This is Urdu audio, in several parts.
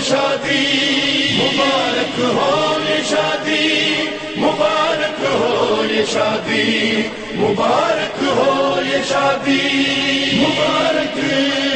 شادی مبارک ہو یہ شادی مبارک ہو یہ شادی مبارک ہو یہ شادی مبارک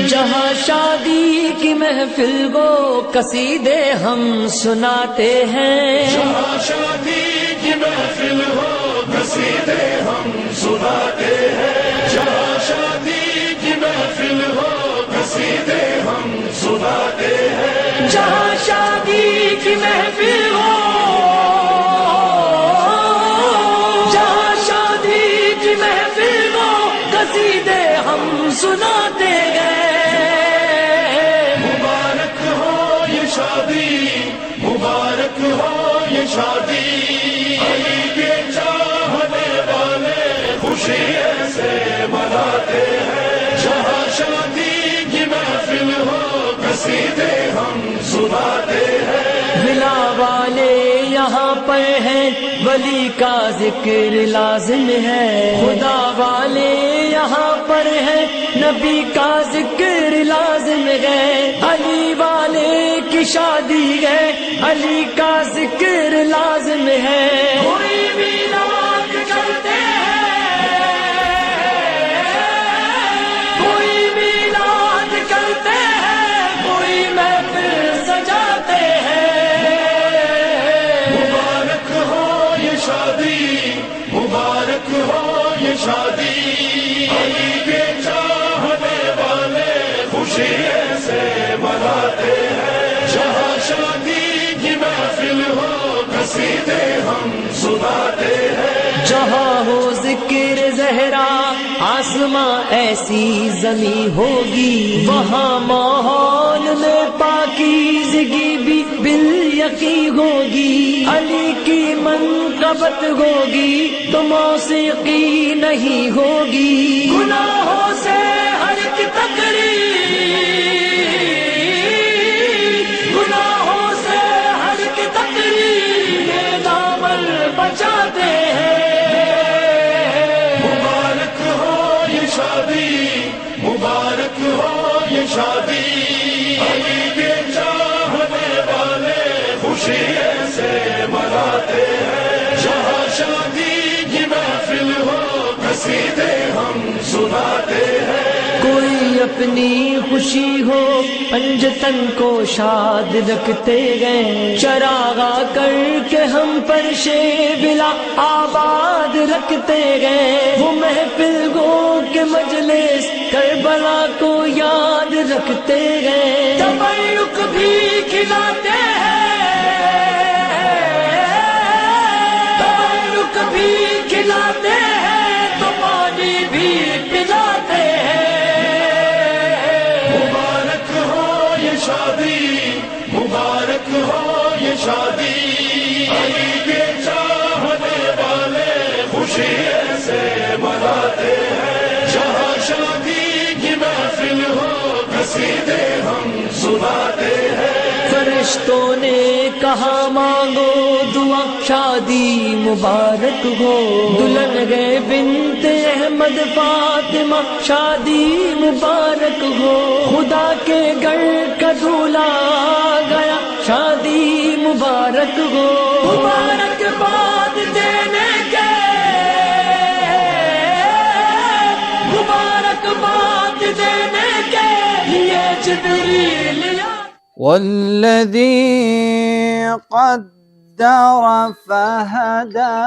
جہاں شادی کی محفل وہ قصیدے ہم سناتے ہیں جہاں شادی کی محفل ہو قصیدے ہم سناتے ہیں جہاں شادی کی محفل ہو قصیدے ہم سناتے ہیں جہاں شادی کی محفل ہو جہاں شادی کی محفل ہو قصیدے ہم سناتے گئے مبارک ہو یہ شادی مبارک ہو یہ شادی علی کے چاہنے والے خوشی ایسے مناتے ہیں جہاں شادی کی محفل ہو قصیدے ہم سناتے ہیں ولا والے یہاں پر ہیں ولی کا ذکر لازم ہے خدا والے یہاں پر ہیں نبی کا ذکر لازم ہے علی والے کی شادی ہے علی کا ذکر لازم ہے کوئی میلاد کرتے ہیں کوئی میلاد کرتے ہیں کوئی محفل سجاتے ہیں مبارک ہو یہ شادی مبارک ہو یہ شادی علی کے چاہنے والے خوشی ایسے مناتے ہیں جہاں شادی کی محفل ہو قصیدے ہم سناتے ہیں جہاں ہو ذکر زہرا آسماں ایسی زمیں ہوگی وہاں ماحول میں پاکیزگی بھی بالیقین ہوگی علی کی منقبت ہوگی تو موسیقی نہیں ہوگی گناہوں سے ہر ایک تقریر گناہوں سے ہر ایک تقریر دامن بچاتے ہیں مبارک ہو یہ شادی مبارک ہو یہ شادی علی کے چاہنے والے خوشی ایسے مناتے ہیں جہاں شادی کی محفل ہو قصیدے ہم سناتے ہیں کوئی اپنی خوشی ہو پنجتن کو شاد رکھتے گئے چراغا کر کے ہم پر بلا آباد رکھتے گئے وہ محفل گو کے مجلس کربلا کو یاد رکھتے گئے تبرک بھی کھلاتے ہیں تبرک بھی کھلاتے ہیں تو پانی بھی پلاتے ہیں مبارک ہو یہ شادی مبارک ہو یہ شادی علی کے چاہنے والے خوشی ایسے مناتے ہیں جہاں شادی کی محفل ہو قصیدے ہم سناتے ہیں فرشتوں نے کہا مانگو دعا شادی مبارک ہو دلہن گئے بنت احمد فاطمہ شادی مبارک ہو خدا کے گھر کا دولہا آ گیا شادی مبارک ہو مبارک باد دینے کے مبارک باد دینے کے لیے جبریل والذي قدر فهدى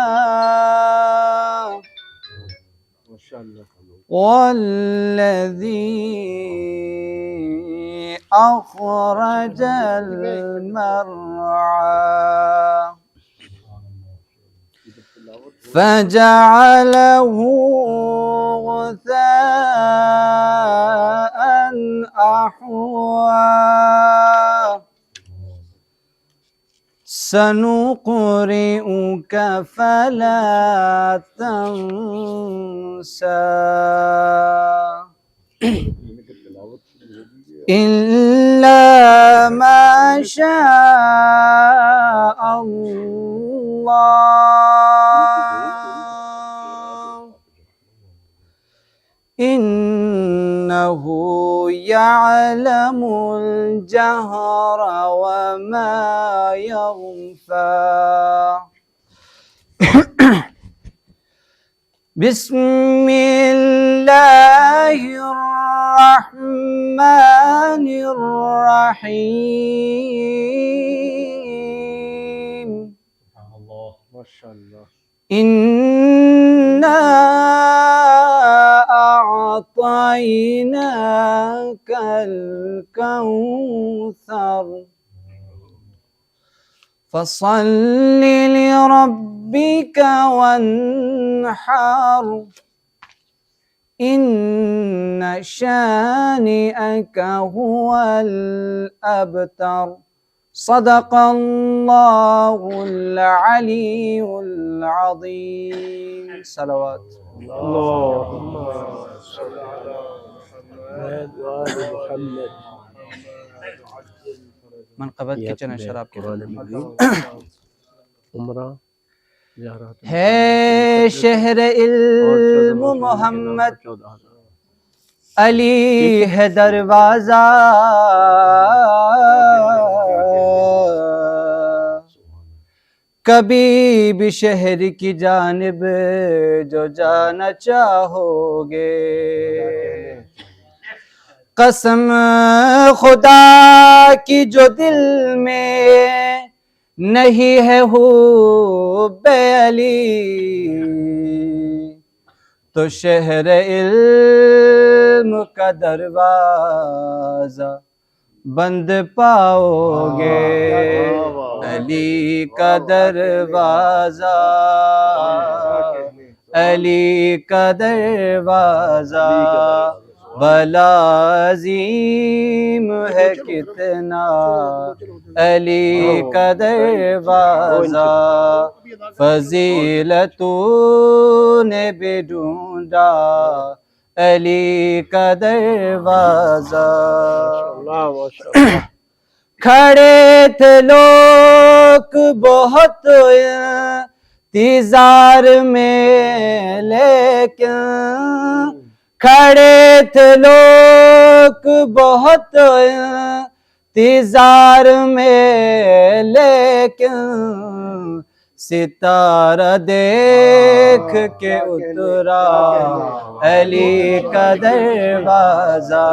والذي أخرج المرعى فجعله غثاء أحوى سنقرئك فلا تنسى إلا ما شاء الله إنه يعلم الجهر وما يخفى بسم الله الرحمن الرحيم إنا أعطيناك الكوثر فصل لربك وانحر إن شانئك هو الأبتر صدق الله العلي العظيم صلوات اللهم صل على محمد وآل محمد منقبت کے چند شراب کے عمرہ ہے شہر علم محمد علی ہے دروازہ کبھی بھی شہر کی جانب جو جانا چاہو گے قسم خدا کی جو دل میں نہیں ہے حب علی تو شہر علم کا دروازہ بند پاؤ گے علی کا دروازہ علی کا دروازہ بلا عظیم ہے کتنا علی کا دروازہ فضیلتوں نے بھی ڈھونڈا علی کا دروازہ کھڑے تھے لوگ بہت انتظار میں لیکن کھڑے تھے لوگ بہت انتظار میں لیکن ستارہ دیکھ کے اترا علی کا دروازہ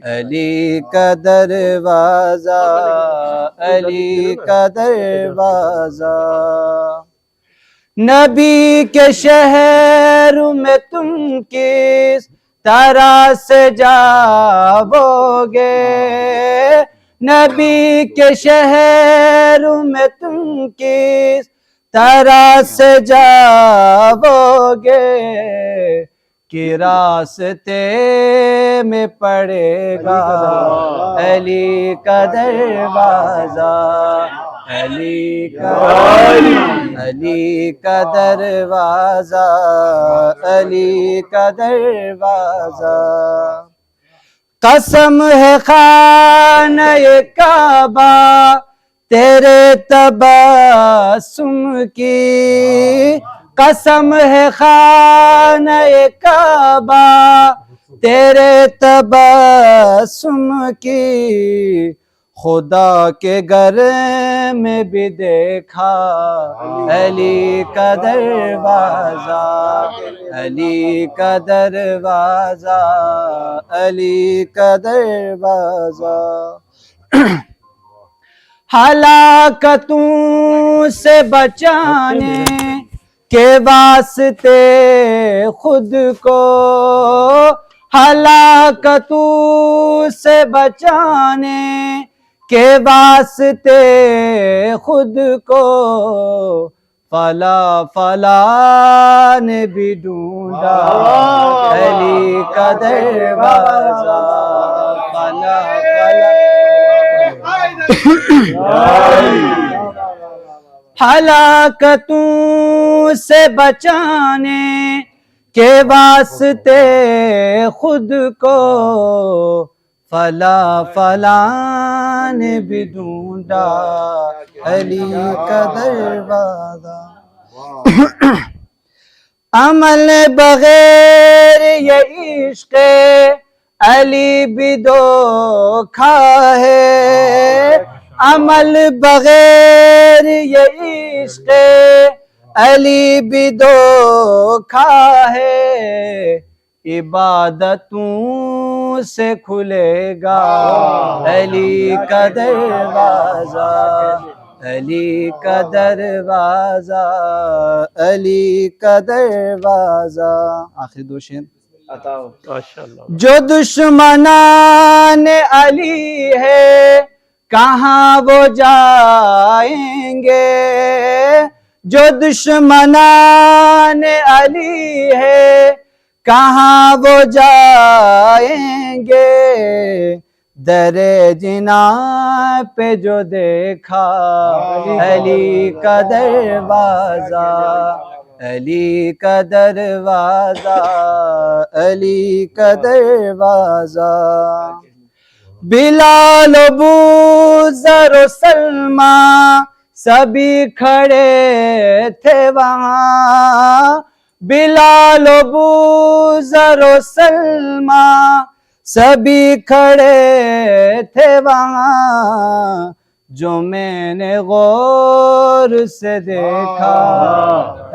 علی کا دروازہ علی کا دروازہ نبی کے شہر میں تم کس طرح سے جاؤ گے نبی کے شہر میں تم کس طرح سے جاؤ گے کہ راستے میں پڑے گا علی کا دروازہ علی کا دروازہ علی کا دروازہ قسم ہے خانہ کعبہ تیرے تبسم کی قسم ہے خانہ کعبہ تیرے تبسم کی خدا کے گھر میں بھی دیکھا علی کا دروازہ علی کا دروازہ علی کا دروازہ ہلاکتوں سے بچانے کے واسطے خود کو ہلاکتوں سے بچانے کے واسطے خود کو فلا نے بھی ڈھونڈا علی کا دروازہ فلا ہلاکتوں سے بچانے کے واسطے خود کو فلا نے بھی ڈھونڈا علی کا دروازہ عمل بغیر یہ عشق علی بھی دھوکھا ہے، عمل بغیر یہ عشق علی بھی دھوکھا ہے، عبادتوں سے کھلے گا علی کا دروازہ، علی کا دروازہ، علی کا دروازہ۔ آخری دو شعر ماشاءاللہ۔ جو دشمنان علی ہے کہاں وہ جائیں گے، جو دشمنان علی ہے کہاں وہ جائیں گے، در جناح پہ جو دیکھا علی کا دروازہ، علی کا دروازہ، علی کا دروازہ۔ بلال ابو ذر و سلمہ سبھی کھڑے تھے وہاں، بلال ابو ذر و سلمہ سبھی کھڑے تھے وہاں، جو میں نے غور سے دیکھا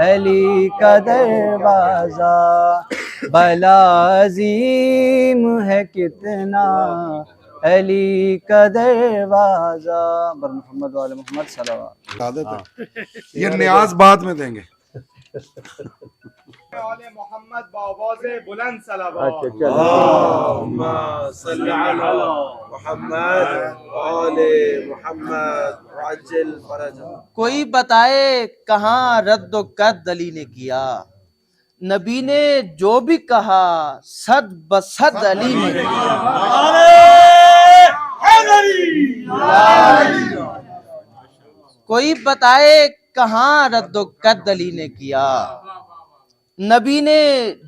علی کا دروازہ، بھلا عظیم ہے کتنا علی کا دروازہ۔ بر محمد وعلی محمد صلوات۔ یہ نیاز بعد میں دیں گے۔ محمد بآواز بلند صلوات۔ اچھا چلو۔ اللهم صل على محمد وآل محمد وعجل فرجهم۔ کوئی بتائے کہاں رد و قد علی نے کیا، نبی نے جو بھی کہا صد بصد علی نے کیا۔ کوئی بتائے کہاں رد و قد علی نے کیا، نبی نے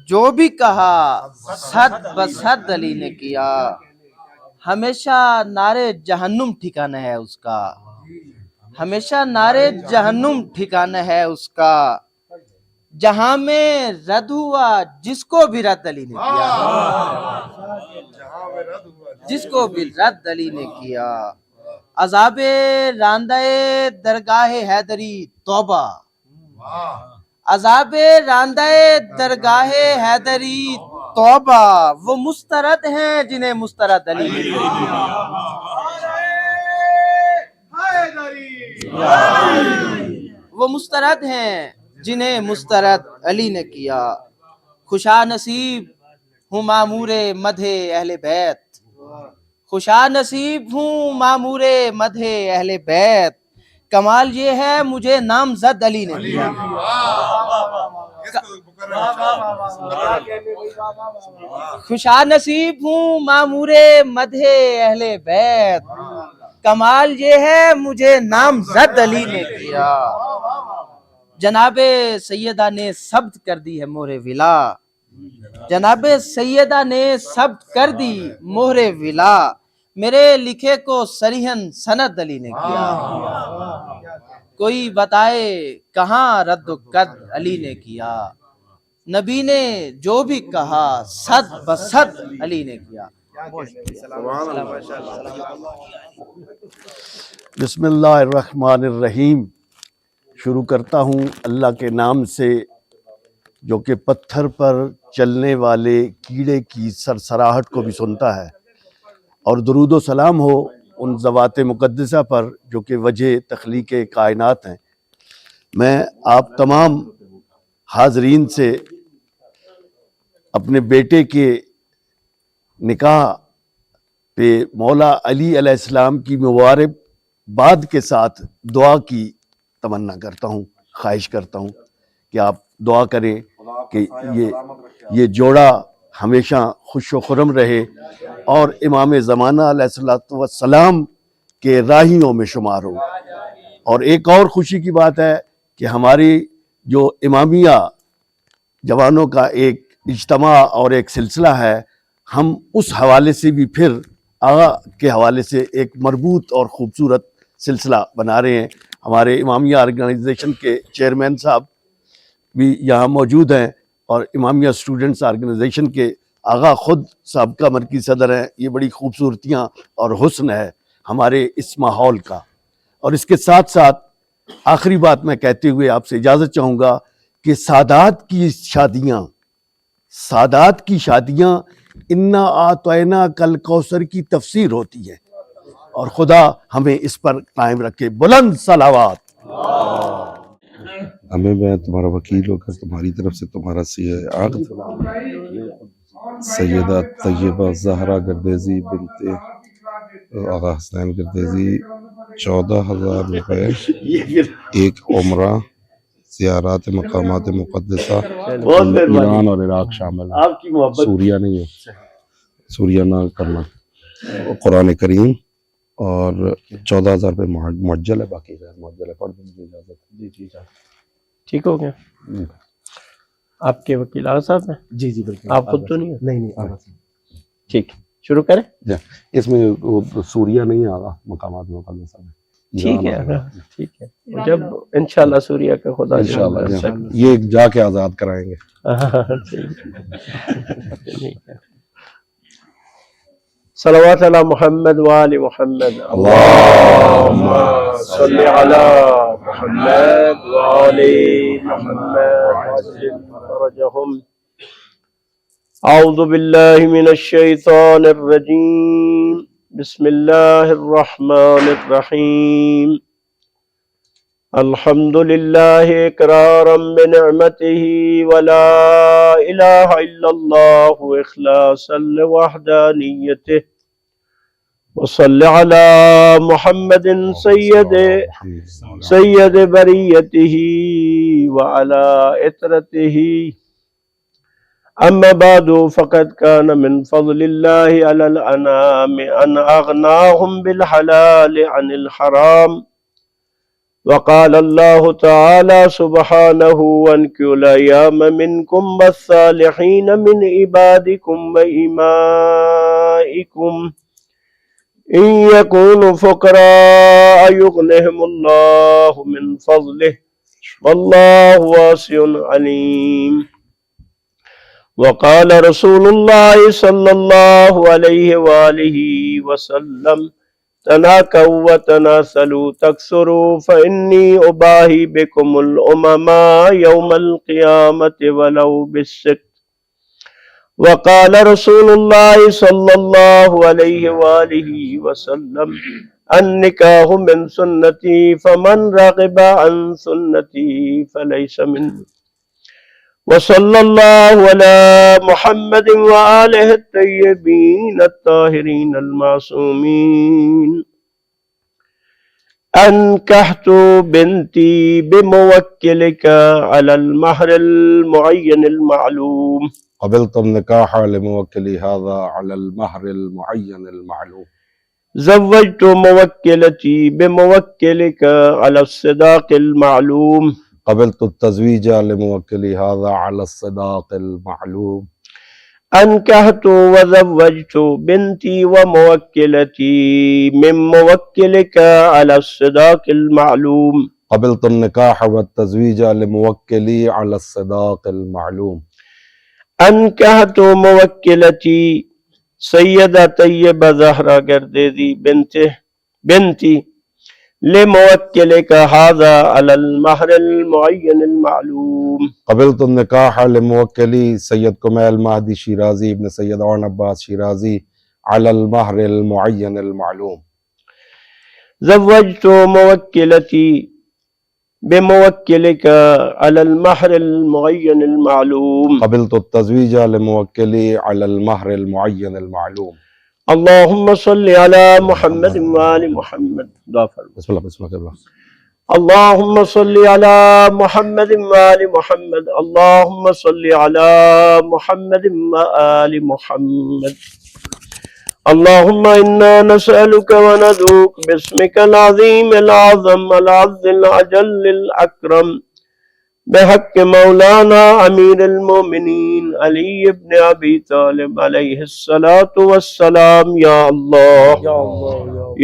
جو بھی کہا صد بصد علی نے کیا۔ ہمیشہ نعرے جہنم ٹھکانہ ہے اس کا، ہمیشہ نعرے جہنم ٹھکانہ ہے اس کا، جہاں میں رد ہوا جس کو بھی رد علی نے کیا، جس کو بھی رد علی نے کیا۔ عذاب راندہ درگاہ حیدری توبہ، عذاب راندہ درگاہ حیدری توبہ، وہ مسترد ہیں جنہیں مسترد علی نے کیا، وہ مسترد ہیں جنہیں مسترد علی نے کیا۔ خوشا نصیب ہوں مامور مدح اہل بیت، خوشا نصیب ہوں مامور مدح اہل بیت، کمال یہ ہے مجھے نامزد علی نے دیا۔ خوشا نصیب ہوں مامور مدح اہل بیت، کمال یہ ہے مجھے نامزد علی نے کیا۔ جناب سیدہ نے ثبت کر دی ہے مہر ولا، جناب سیدہ نے ثبت کر دی مہر ولا، میرے لکھے کو صریحاً سند علی نے کیا۔ کوئی بتائے کہاں رد و قد علی نے کیا، نبی نے جو بھی کہا صد بصد علی نے کیا۔ بسم اللہ الرحمن الرحیم۔ شروع کرتا ہوں اللہ کے نام سے جو کہ پتھر پر چلنے والے کیڑے کی سرسراہٹ کو بھی سنتا ہے، اور درود و سلام ہو ان ذوات مقدسہ پر جو کہ وجہ تخلیق کائنات ہیں۔ میں آپ تمام حاضرین سے اپنے بیٹے کے نکاح پہ مولا علی علیہ السلام کی مبارکباد کے ساتھ دعا کی تمنا کرتا ہوں، خواہش کرتا ہوں کہ آپ دعا کریں کہ یہ جوڑا ہمیشہ خوش و خرم رہے اور امام زمانہ علیہ السلام کے راہیوں میں شمار ہو۔ اور ایک اور خوشی کی بات ہے کہ ہماری جو امامیہ جوانوں کا ایک اجتماع اور ایک سلسلہ ہے، ہم اس حوالے سے بھی پھر آغا کے حوالے سے ایک مربوط اور خوبصورت سلسلہ بنا رہے ہیں۔ ہمارے امامیہ آرگنائزیشن کے چیئرمین صاحب بھی یہاں موجود ہیں، اور امامیہ اسٹوڈنٹس آرگنائزیشن کے آغا خود سابقہ مرکزی صدر ہیں. یہ بڑی خوبصورتیاں اور حسن ہے ہمارے اس ماحول کا. اور اس کے ساتھ ساتھ آخری بات میں کہتے ہوئے آپ سے اجازت چاہوں گا کہ سادات کی شادیاں انا آتینا کل کوثر کی تفسیر ہوتی ہے، اور خدا ہمیں اس پر قائم رکھے. بلند صلوات. ہمیں میں تمہارا وکیل ہو کر تمہاری طرف سے تمہارا عقد سیدہ طیبہ زہرا گردیزی بنت آغا حسنین گردیزی 14,000 روپے، ایک عمرہ، زیارات مقامات مقدسہ، ایران اور عراق شامل ہے، آپ کی محبت سوریہ نہیں ہے، سوریہ نہ کرنا، قرآن کریم اور 14,000 روپے معجل ہے، باقی غیر معجل ہے. پڑھ دیں مجھے اجازت. ٹھیک ہو گیا. آپ کے وکیل آغا صاحب ہیں؟ جی جی بالکل. آپ خود تو نہیں ہیں؟ نہیں ٹھیک، شروع کریں. اس میں سوریہ نہیں آگا مقامات مقدسہ میں. ٹھیک ہے ٹھیک ہے. جب انشاءاللہ سوریہ کا خدا انشاءاللہ یہ جا کے آزاد کرائیں گے. صلوات علی محمد وآل محمد. اللہم صلی علی محمد وآل محمد وعجل فرجہم. اعوذ باللہ من الشیطان الرجیم. بسم اللہ الرحمن الرحیم. الحمد للہ اقرارا بنعمته ولا الہ الا اللہ اخلاصا لوحدانیته. وصل علی محمد سید بریته وعلى عطرته. اما بعد فقد كان من فضل الله على الانام ان اغناهم بالحلال عن الحرام. وقال الله تعالى سبحانه وانكحوا الايام منكم والصالحين من عبادكم وإمائكم إن يكونوا فقراء يغنهم الله من فضله والله واسع عليم. وقال رسول الله صلى الله عليه وآله وسلم تناكوا وتناسلوا تكثروا فإني أباهي بكم الأمما يوم القيامة ولو بالسكت. وقال رسول الله صلى الله عليه وآله وسلم النكاح من سنتي فمن رغب عن سنتي فليس مني. وصلى الله على محمد وآله الطيبين الطاهرين المعصومين. أنكحت بنتي بموكلك على المهر المعين المعلوم. قبلت النکاح لموکلی هذا على المہر المعین المعلوم. زوجت موكلتي بموكلك على الصداق المعلوم. قبلت التزویج لموکلی هذا على الصداق المعلوم. أنكحت وزوجت بنتي وموكلتي من موكلك على الصداق المعلوم. قبلت النکاح والتزویج لموکلی على الصداق المعلوم. أنكحت موكلتي سيدة طيبة زهرا گردیزی بنتي لموكلك هذا على المهر المعين المعلوم. قبلت النکاح لموکلی سید کمیل مہدی شیرازی ابن سید عون عباس شیرازی على المہر المعین المعلوم. زوجت موكلتي بموكلك على المهر المعين المعلوم. قبلت التزویج لموکلی على المہر المعین المعلوم. اللهم صل على محمد وآل محمد. بسم اللہ بسم اللہ. اللهم صل على محمد وآل محمد. اللهم صل على محمد وآل محمد. اللهم إنا نسألك وندعوك باسمك العظيم العظم العز الأجل الأكرم بحق مولانا أمير المؤمنين علي بن أبي طالب عليه الصلاة والسلام. يا الله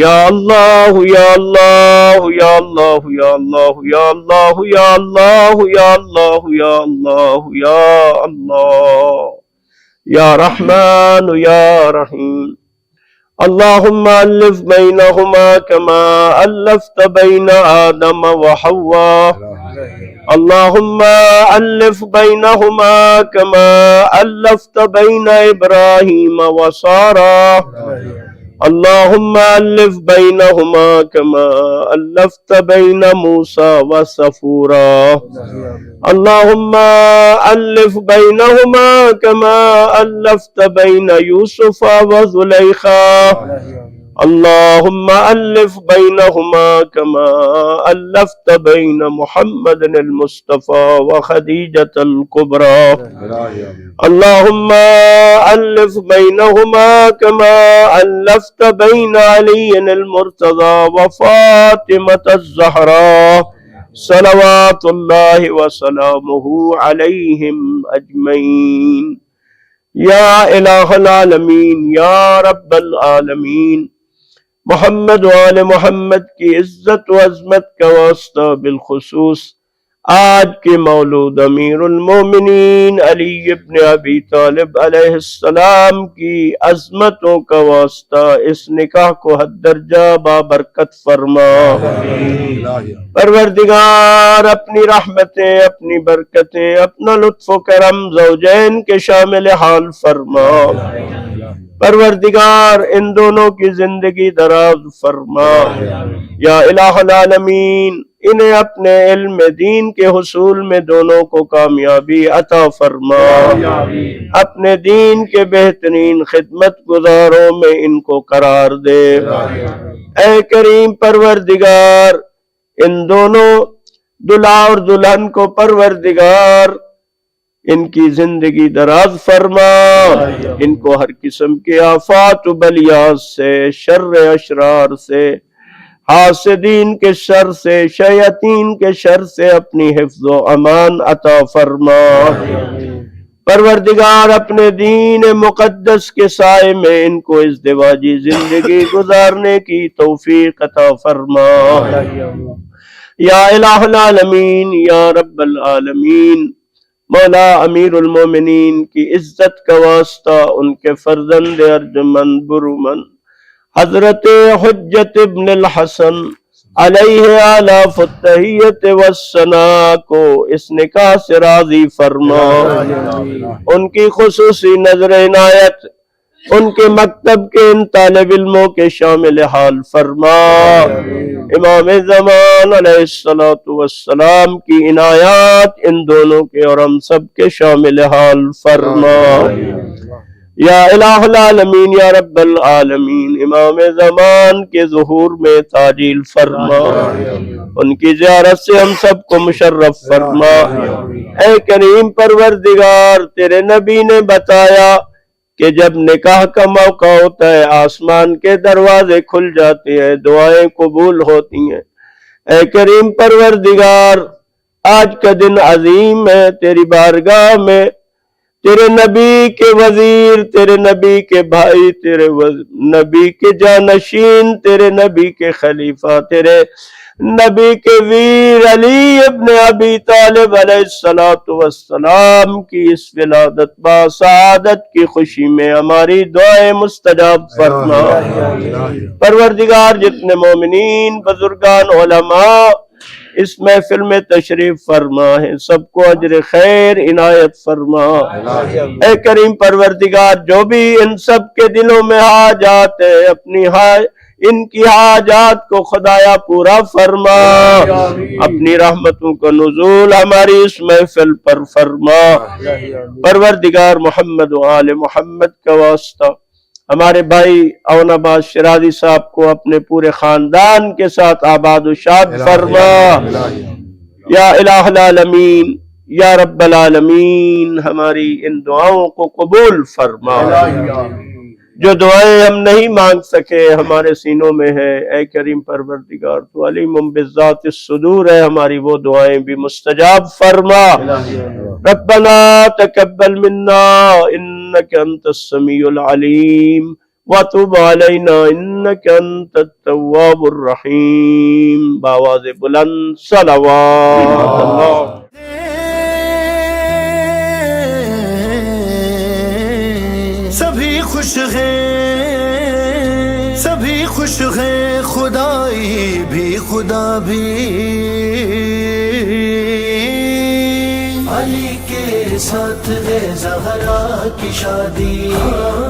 يا الله يا الله يا الله يا الله يا الله يا الله يا الله يا الله يا الله یا رحمان یا رحیم اللہم الف بینہما کما الفت بین آدم و حوا اللہم الف بینہما کما الفت بین ابراہیم و سارہ اللہم الف بینہما کما الفت بین موسیٰ و صفورا اللہم الف بینہما کما الفت بین یوسف و زلیخا اللہم الف بینہما کما الفت بین محمد المصطفیٰ و خدیجۃ الکبریٰ اللہم الف بینہما کما الفت بین علی المرتضیٰ و فاطمۃ الزہراء صلوات اللہ وسلامہ علیہم اجمعین یا الہ العالمین یا رب العالمین محمد و آل محمد کی عزت و عظمت کا واسطہ بالخصوص آج کے مولود امیر المومنین علی ابن ابی طالب علیہ السلام کی عظمتوں کا واسطہ اس نکاح کو حد درجہ بابرکت فرما پروردگار اپنی رحمتیں اپنی برکتیں اپنا لطف و کرم زوجین کے شامل حال فرما پروردگار ان دونوں کی زندگی دراز فرما یا الہ العالمین انہیں اپنے علم دین کے حصول میں دونوں کو کامیابی عطا فرما اپنے دین کے بہترین خدمت گزاروں میں ان کو قرار دے اے کریم پروردگار ان دونوں دلہا اور دلہن کو پروردگار ان کی زندگی دراز فرما ان کو ہر قسم کے آفات و بلیات سے شر اشرار سے حاسدین کے شر سے شیاطین کے شر سے اپنی حفظ و امان عطا فرما پروردگار اپنے دین مقدس کے سائے میں ان کو ازدواجی زندگی گزارنے کی توفیق عطا فرما یا الہ العالمین یا رب العالمین مولا امیر المومنین کی عزت کا واسطہ ان کے فرزند ارجمند برومند حضرت حجت ابن الحسن علیہ آلاف التحیت والثناء کو اس نکاح سے راضی فرما ان کی خصوصی نظر عنایت ان کے مکتب کے ان طالب علموں کے شامل حال فرما امام زمان علیہ السلام کی عنایات ان دونوں کے اور ہم سب کے شامل حال فرما یا الہ العالمین یا رب العالمین امام زمان کے ظہور میں تعجیل فرما ان کی زیارت سے ہم سب کو مشرف فرما اے کریم پروردگار تیرے نبی نے بتایا کہ جب نکاح کا موقع ہوتا ہے آسمان کے دروازے کھل جاتے ہیں دعائیں قبول ہوتی ہیں اے کریم پروردگار آج کا دن عظیم ہے تیری بارگاہ میں تیرے نبی کے وزیر تیرے نبی کے بھائی تیرے نبی کے جانشین تیرے نبی کے خلیفہ تیرے نبی کے ویر علی ابن ابی طالب علیہ السلام کی اس ولادت با سعادت کی خوشی میں ہماری دعائیں مستجاب فرما پروردگار جتنے مومنین بزرگان علماء اس محفل میں تشریف فرما ہے سب کو اجر خیر عنایت فرما اے کریم پروردگار جو بھی ان سب کے دلوں میں حاجات ہے اپنی ان کی حاجات کو خدایا پورا فرما اپنی رحمتوں کا نزول ہماری اس محفل پر فرما پروردگار محمد و آل محمد کا واسطہ ہمارے بھائی اون عباس شرازی صاحب کو اپنے پورے خاندان کے ساتھ آباد و شاد فرما یا الہ العالمین یا رب العالمین ہماری ان دعاؤں کو قبول فرما جو دعائیں ہم نہیں مانگ سکے ہمارے سینوں میں ہے اے کریم پروردگار تو علیم بالذات الصدور ہے ہماری وہ دعائیں بھی مستجاب فرما ربنا تقبل منا انک انت السمیع العلیم وتب علینا انک انت التواب الرحیم بآواز بلند صلوات اللہ خوش ہیں سبھی خوش ہیں خدائی بھی خدا بھی علی کے ساتھ ہے زہرا کی شادی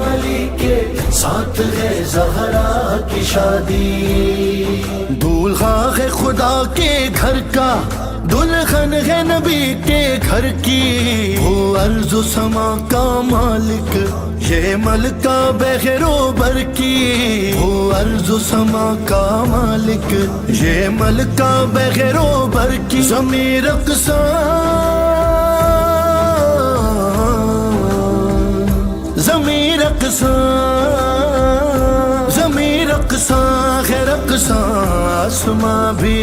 علی کے ساتھ ہے زہرا کی شادی دولہا ہے خدا کے گھر کا دلہن ہے نبی کے گھر کی وہ ارض و سما کا مالک یہ ملکہ بغیر و بر کی وہ ارض و سما کا مالک یہ ملکہ بغیر و بر کی ضمیر اقصا ضمیر اقصا ضمیر اقصا خیر اقصا آسماں بھی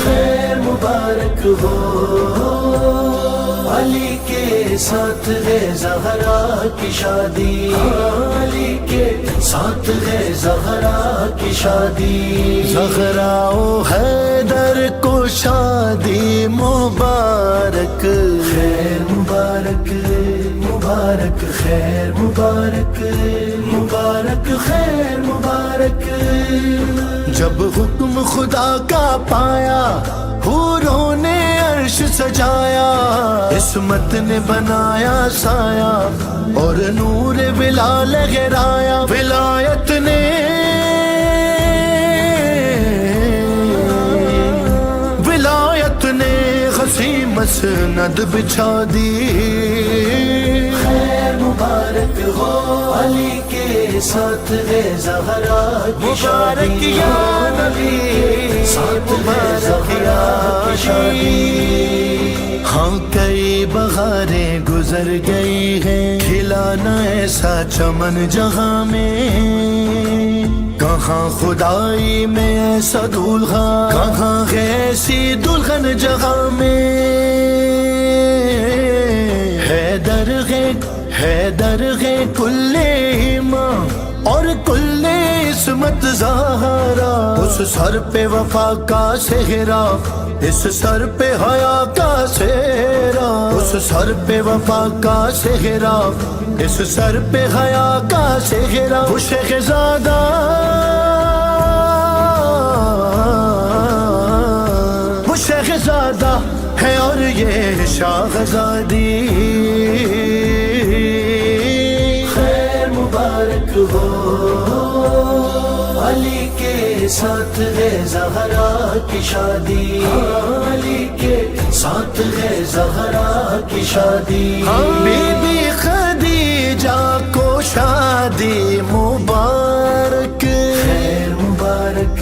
خیر مبارک ہو علی کے ساتھ ہے زہرا کی شادی علی کے ساتھ ہے زہرا کی شادی زہرا و حیدر کو شادی مبارک خیر مبارک مبارک خیر مبارک مبارک خیر مبارک جب حکم خدا کا پایا حوروں نے عرش سجایا عصمت نے بنایا سایہ اور نور ولا لہرایا ولایت نے ولایت نے خسی مسند بچھا دی خیر مبارک ہو علی کے ساتھ ہے زہرا کی شادی یا نبی ساتھ ہے زہرا کی شادی ہاں کئی بہاریں گزر گئی ہیں کھلا نہ ایسا چمن جہاں میں کہاں خدائی میں ایسا دولہا کہاں ہے ایسی دلہن جہاں میں حیدر ہے کل ایمان اور کل عصمت زہرا اس سر پہ وفا کا سہرا اس سر پہ حیا کا سہرا اس سر پہ وفا کا سہرا اس سر پہ حیا کا سہرا وہ شہزادہ وہ شہزادہ ہے اور یہ شاہزادی خیر مبارک ہو علی کے ساتھ ہے زہرا کی شادی علی کے ساتھ ہے زہرا کی شادی بی بی خدیجہ کو شادی مبارک خیر مبارک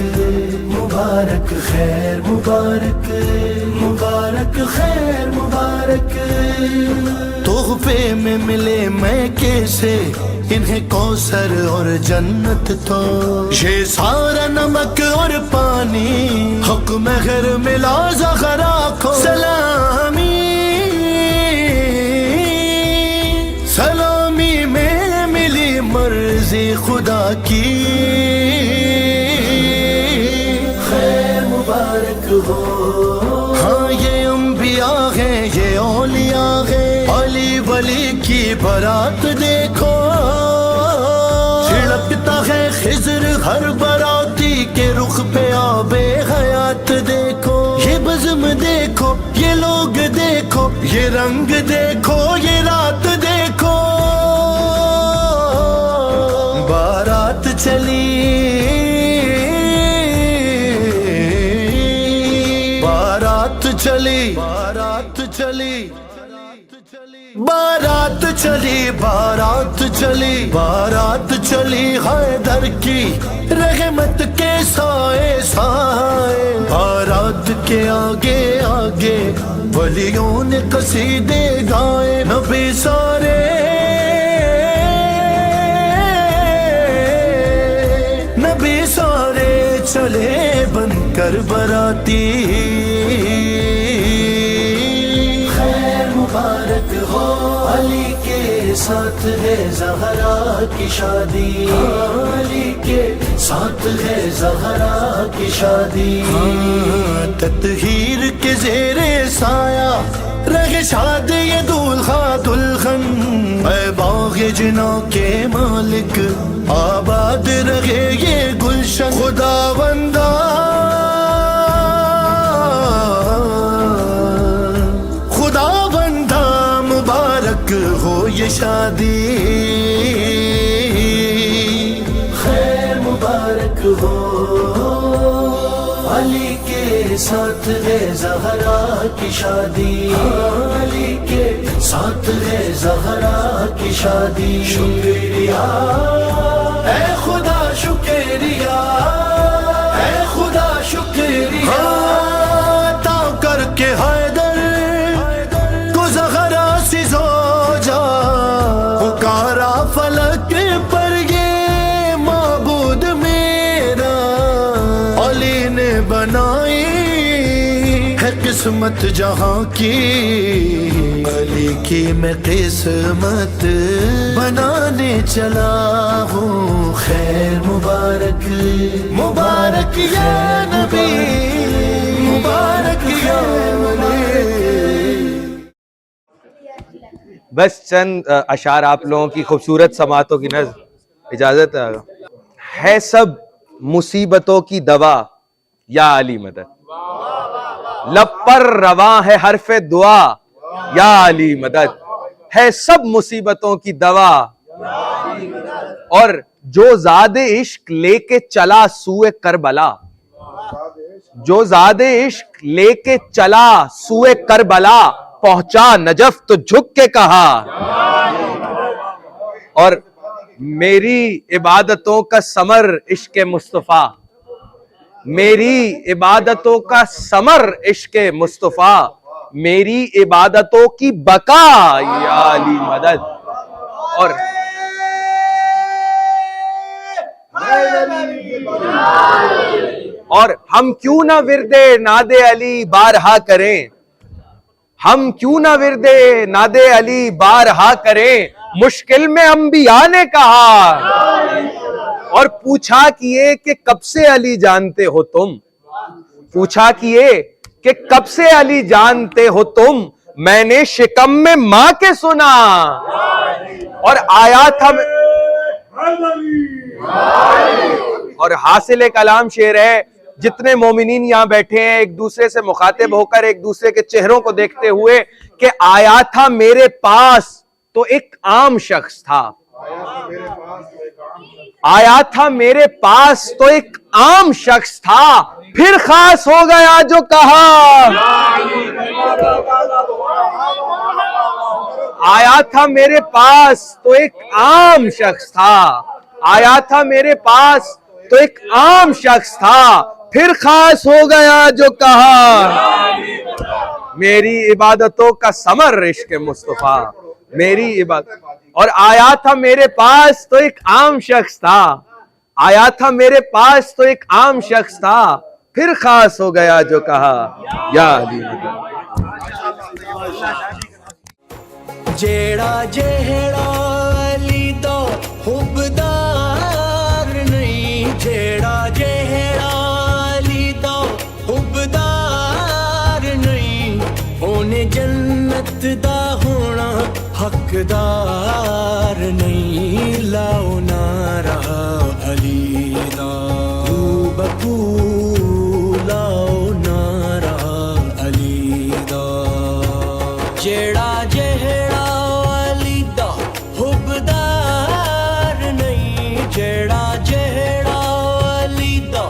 مبارک خیر مبارک مبارک خیر مبارک تحفے میں ملے میں کیسے انہیں کوثر اور جنت تو یہ سارا نمک اور پانی حق مہر ملا زہرا کو سلامی سلامی میں ملی مرضی خدا کی خیر مبارک ہو ہاں یہ انبیاء ہیں یہ اولیاء ہیں علی ولی کی برات دیکھو چھڑکتا ہے خضر ہر براتی کے رخ پہ آب حیات دیکھو یہ بزم دیکھو یہ لوگ دیکھو یہ رنگ دیکھو یہ رات دیکھو بارات چلی بارات چلی بارات چلی بارات چلی بارات چلی بارات چلی حیدر کی رحمت کے سائے سائے بارات کے آگے آگے ولیوں نے قصیدے گائے نبی سارے نبی سارے چلے بن کر براتی خیر مبارک ہو علی کے ساتھ ہے زہرا کی شادی، علی کے ساتھ ہے زہرا کی شادی، تطہیر کے زیر سایہ رہے شاد یہ دولہا دلہن، اے باغ جنا کے مالک آباد رہے یہ گلشن، خدا بندہ خدا بندہ مبارک ہو یہ شادی، خیر مبارک ہو، علی کے ساتھ ہے زہرا کی شادی، علی کے ساتھ ہے زہرا کی شادی، شکریہ اے خدا شکریہ، اے خدا شکریہ، عطا کر کے حیدر کو زہرا سی زوجہ، پکارا فلک پر یہ معبود میرا، علی نے بنائی ہے قسمت جہاں کی، علی کی میں قسمت بنانے چلا ہوں، خیر مبارک مبارک یا نبی، مبارک یا ولی۔ بس چند اشعار آپ لوگوں کی خوبصورت سماعتوں کی نظر اجازت ہے، سب مصیبتوں کی دوا یا علی مدد، لب پر رواں ہے حرف دعا یا علی مدد، ہے سب مصیبتوں کی دوا، اور جو زاد عشق لے کے چلا سوئے کربلا، جو زاد عشق لے کے چلا سوئے کربلا، پہنچا نجف تو جھک کے کہا، اور میری عبادتوں کا ثمر عشق مصطفیٰ، میری عبادتوں کا ثمر عشق مصطفیٰ، میری عبادتوں کی بقا یا علی مدد، اور ہم کیوں نہ ورد ناد علی بارہا کریں، ہم کیوں نہ ورد ناد علی بارہا کریں، مشکل میں انبیاء نے کہا، اور پوچھا کیے کہ کب سے علی جانتے ہو تم، پوچھا کیے کہ کب سے علی جانتے ہو تم، میں نے شکم میں ماں کے سنا، اور آیا تھا، اور حاصل کلام شعر ہے، جتنے مومنین یہاں بیٹھے ہیں ایک دوسرے سے مخاطب ہو کر ایک دوسرے کے چہروں کو دیکھتے ہوئے کہ آیا تھا میرے پاس تو ایک عام شخص تھا، آیا تھا میرے پاس تو ایک عام شخص تھا، پھر خاص ہو گیا جو کہا، آیا تھا میرے پاس تو ایک عام شخص تھا، آیا تھا میرے پاس تو ایک عام شخص تھا، پھر خاص ہو گیا جو کہا، میری عبادتوں کا ثمر عشق مصطفیٰ، میری عبادت، اور آیا تھا میرے پاس تو ایک عام شخص تھا، آیا تھا میرے پاس تو ایک عام شخص تھا، پھر خاص ہو گیا جو کہا یا علی مدد۔ جیڑا جہڑا علی دا حبدار نہیں، جیڑا جہڑا علی دا حبدار نہیں، اونے جنت دا ہونا حقدار نہیں، لاؤ نعرہ علی دا بکو، لاؤ نعرہ علی دا، جیڑا جہڑا علی دا حبدار نہیں، جیڑا جہڑا علی دا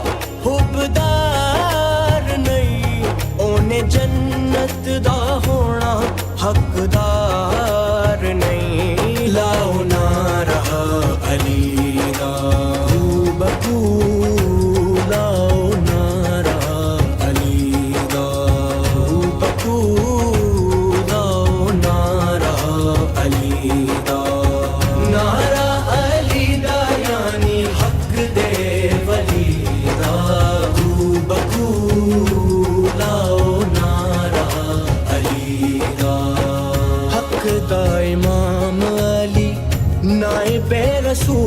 حبدار نہیں، اونے جنت دا ہونا حقدار نہیں، لاؤ نعرہ علی دا بکو، لاؤ نعرہ علی دا بکو، لاؤ نعرہ علی دا، نعرہ علی دا یعنی حق دے ولی دا، بکو لاؤ نعرہ علی دا، حق دا امام علی